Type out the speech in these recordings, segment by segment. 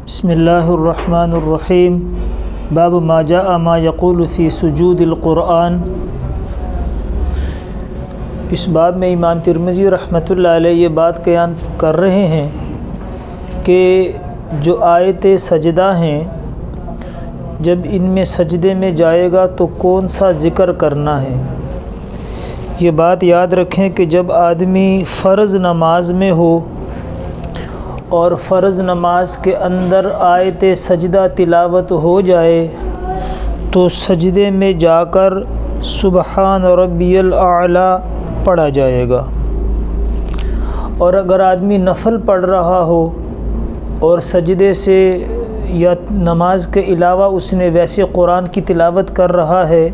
بسم اللہ الرحمن الرحیم باب ما جاء ما یقول فی سجود القرآن۔ اس باب میں امام ترمذی رحمۃ اللہ علیہ یہ بات بیان کر رہے ہیں کہ جو آیت سجدہ ہیں جب ان میں سجدے میں جائے گا تو کون سا ذکر کرنا ہے۔ یہ بات یاد رکھیں کہ جب آدمی فرض نماز میں ہو اور فرض نماز کے اندر آیت سجدہ تلاوت ہو جائے تو سجدے میں جا کر سبحان ربی الاعلی پڑھا جائے گا، اور اگر آدمی نفل پڑھ رہا ہو اور سجدے سے یا نماز کے علاوہ اس نے ویسے قرآن کی تلاوت کر رہا ہے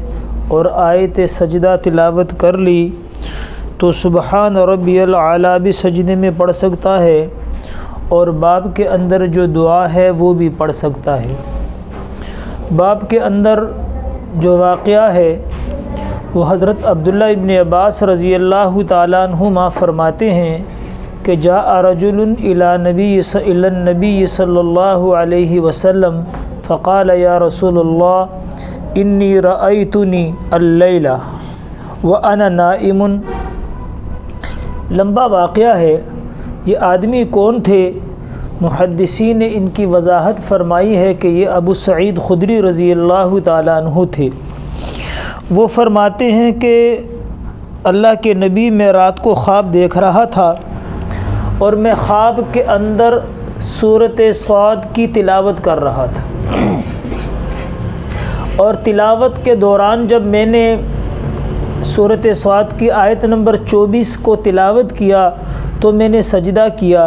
اور آیت سجدہ تلاوت کر لی تو سبحان ربی الاعلی بھی سجدے میں پڑھ سکتا ہے، اور باب کے اندر جو دعا ہے وہ بھی پڑھ سکتا ہے۔ باب کے اندر جو واقعہ ہے وہ حضرت عبداللہ ابن عباس رضی اللہ تعالیٰ عنہما فرماتے ہیں کہ جاء رجل الى النبی صلی اللہ علیہ وسلم فقال یا رسول اللہ انی رأیتنی اللیلہ وانا نائم۔ لمبا واقعہ ہے۔ یہ آدمی کون تھے؟ محدثین نے ان کی وضاحت فرمائی ہے کہ یہ ابو سعید خدری رضی اللہ تعالیٰ عنہ تھے۔ وہ فرماتے ہیں کہ اللہ کے نبی میں رات کو خواب دیکھ رہا تھا اور میں خواب کے اندر سورۃ صاد کی تلاوت کر رہا تھا، اور تلاوت کے دوران جب میں نے سورۃ صاد کی آیت نمبر 24 کو تلاوت کیا تو میں نے سجدہ کیا،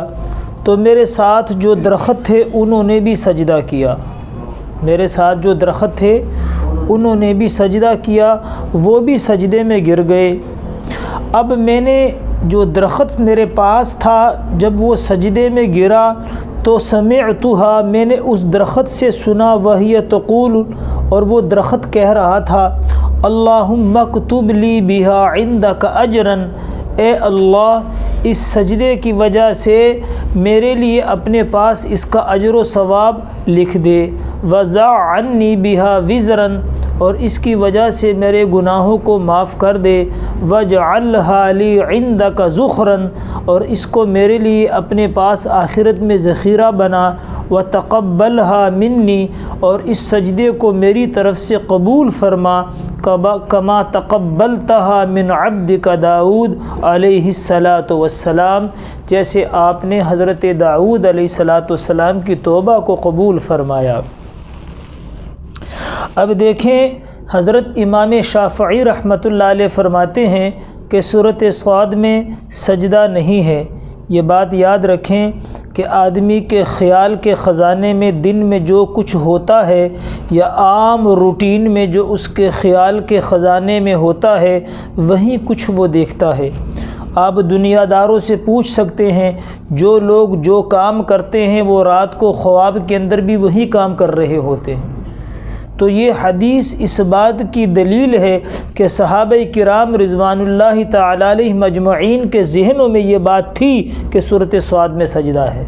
تو میرے ساتھ جو درخت تھے انہوں نے بھی سجدہ کیا، میرے ساتھ جو درخت تھے انہوں نے بھی سجدہ کیا، وہ بھی سجدے میں گر گئے۔ اب میں نے جو درخت میرے پاس تھا جب وہ سجدے میں گرا تو سمعتها، میں نے اس درخت سے سنا، وہی تقول، اور وہ درخت کہہ رہا تھا اللہم اکتب لی بہا عندک اجرا، اے اللہ اس سجدے کی وجہ سے میرے لیے اپنے پاس اس کا اجر و ثواب لکھ دے، وضع عنی بہا وزرا، اور اس کی وجہ سے میرے گناہوں کو معاف کر دے، وجعلھا لی عندک ذخرا، اور اس کو میرے لیے اپنے پاس آخرت میں ذخیرہ بنا، وتقبلھا منی، اور اس سجدے کو میری طرف سے قبول فرما، کما تقبلتھا من عبدک داؤد علیہ الصلاۃ والسلام، جیسے آپ نے حضرت داؤد علیہ الصلاۃ والسلام کی توبہ کو قبول فرمایا۔ اب دیکھیں حضرت امام شافعی رحمۃ اللہ علیہ فرماتے ہیں کہ سورۃ صاد میں سجدہ نہیں ہے۔ یہ بات یاد رکھیں کہ آدمی کے خیال کے خزانے میں دن میں جو کچھ ہوتا ہے یا عام روٹین میں جو اس کے خیال کے خزانے میں ہوتا ہے وہیں کچھ وہ دیکھتا ہے۔ آپ دنیا داروں سے پوچھ سکتے ہیں، جو لوگ جو کام کرتے ہیں وہ رات کو خواب کے اندر بھی وہی کام کر رہے ہوتے ہیں۔ تو یہ حدیث اس بات کی دلیل ہے کہ صحابہ کرام رضوان اللہ تعالی علیہ مجمعین کے ذہنوں میں یہ بات تھی کہ سورۃ صاد میں سجدہ ہے،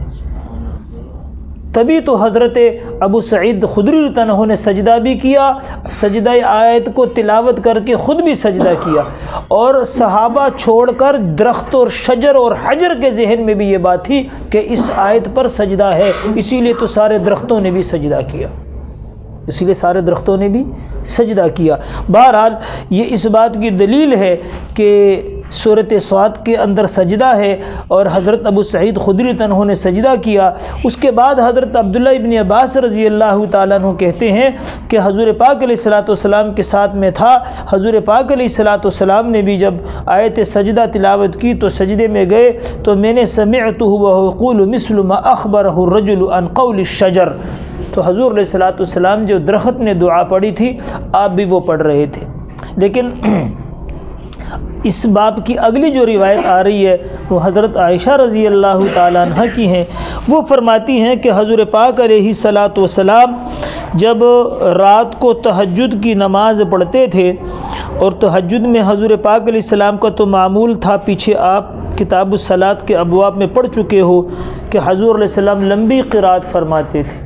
تبھی تو حضرت ابو سعید خدری رضی اللہ عنہ نے سجدہ بھی کیا، سجدہ آیت کو تلاوت کر کے خود بھی سجدہ کیا، اور صحابہ چھوڑ کر درخت اور شجر اور حجر کے ذہن میں بھی یہ بات تھی کہ اس آیت پر سجدہ ہے، اسی لیے تو سارے درختوں نے بھی سجدہ کیا، اسی لیے سارے درختوں نے بھی سجدہ کیا۔ بہرحال یہ اس بات کی دلیل ہے کہ سورۃ صاد کے اندر سجدہ ہے، اور حضرت ابو سعید خدری رضی اللہ عنہ نے سجدہ کیا۔ اس کے بعد حضرت عبداللہ ابن عباس رضی اللہ تعالیٰ عنہ کہتے ہیں کہ حضور پاک علیہ الصلاۃ والسلام کے ساتھ میں تھا، حضور پاک علیہ الصلاۃ والسلام نے بھی جب آیت سجدہ تلاوت کی تو سجدے میں گئے تو میں نے سمعتہ وہو یقول مثل ما اخبرہ الرجل عن قول الشجر، تو حضور علیہ الصلاۃ والسلام جو درخت نے دعا پڑھی تھی آپ بھی وہ پڑھ رہے تھے۔ لیکن اس باب کی اگلی جو روایت آ رہی ہے وہ حضرت عائشہ رضی اللہ تعالیٰ عنہ کی ہیں۔ وہ فرماتی ہیں کہ حضور پاک علیہ الصلاۃ والسلام جب رات کو تہجد کی نماز پڑھتے تھے اور تہجد میں حضور پاک علیہ السلام کا تو معمول تھا، پیچھے آپ کتاب الصلاۃ کے ابواب میں پڑھ چکے ہو کہ حضور علیہ السلام لمبی قرات فرماتے تھے۔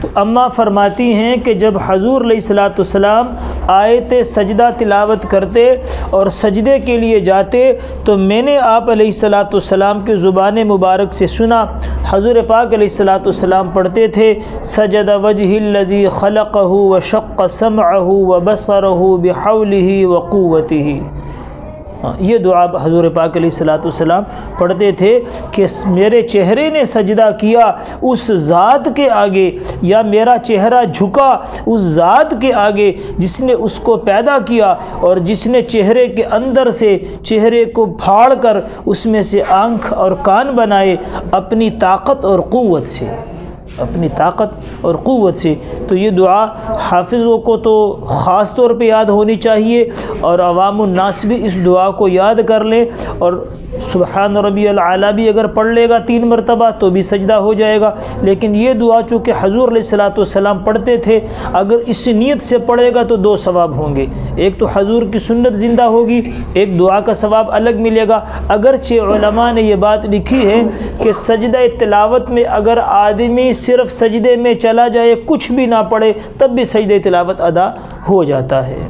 تو اماں فرماتی ہیں کہ جب حضور علیہ السلام آیت سجدہ تلاوت کرتے اور سجدے کے لیے جاتے تو میں نے آپ علیہ السلام کے زبان مبارک سے سنا، حضور پاک علیہ السلام پڑھتے تھے سجد وجہ الذی خلقہ وشق سمعہ وبصرہ بحولہ وقوتہ۔ یہ دعا حضور پاک علیہ السلام پڑھتے تھے کہ میرے چہرے نے سجدہ کیا اس ذات کے آگے، یا میرا چہرہ جھکا اس ذات کے آگے جس نے اس کو پیدا کیا اور جس نے چہرے کے اندر سے چہرے کو پھاڑ کر اس میں سے آنکھ اور کان بنائے اپنی طاقت اور قوت سے، اپنی طاقت اور قوت سے۔ تو یہ دعا حافظوں کو تو خاص طور پہ یاد ہونی چاہیے، اور عوام الناس بھی اس دعا کو یاد کر لیں، اور سبحان ربی العلیٰ بھی اگر پڑھ لے گا 3 مرتبہ تو بھی سجدہ ہو جائے گا۔ لیکن یہ دعا چونکہ حضور علیہ السلام پڑھتے تھے، اگر اس نیت سے پڑھے گا تو 2 ثواب ہوں گے، ایک تو حضور کی سنت زندہ ہوگی، ایک دعا کا ثواب الگ ملے گا۔ اگرچہ علماء نے یہ بات لکھی ہے کہ سجدہ تلاوت میں اگر آدمی صرف سجدے میں چلا جائے، کچھ بھی نہ پڑھے، تب بھی سجدہ تلاوت ادا ہو جاتا ہے۔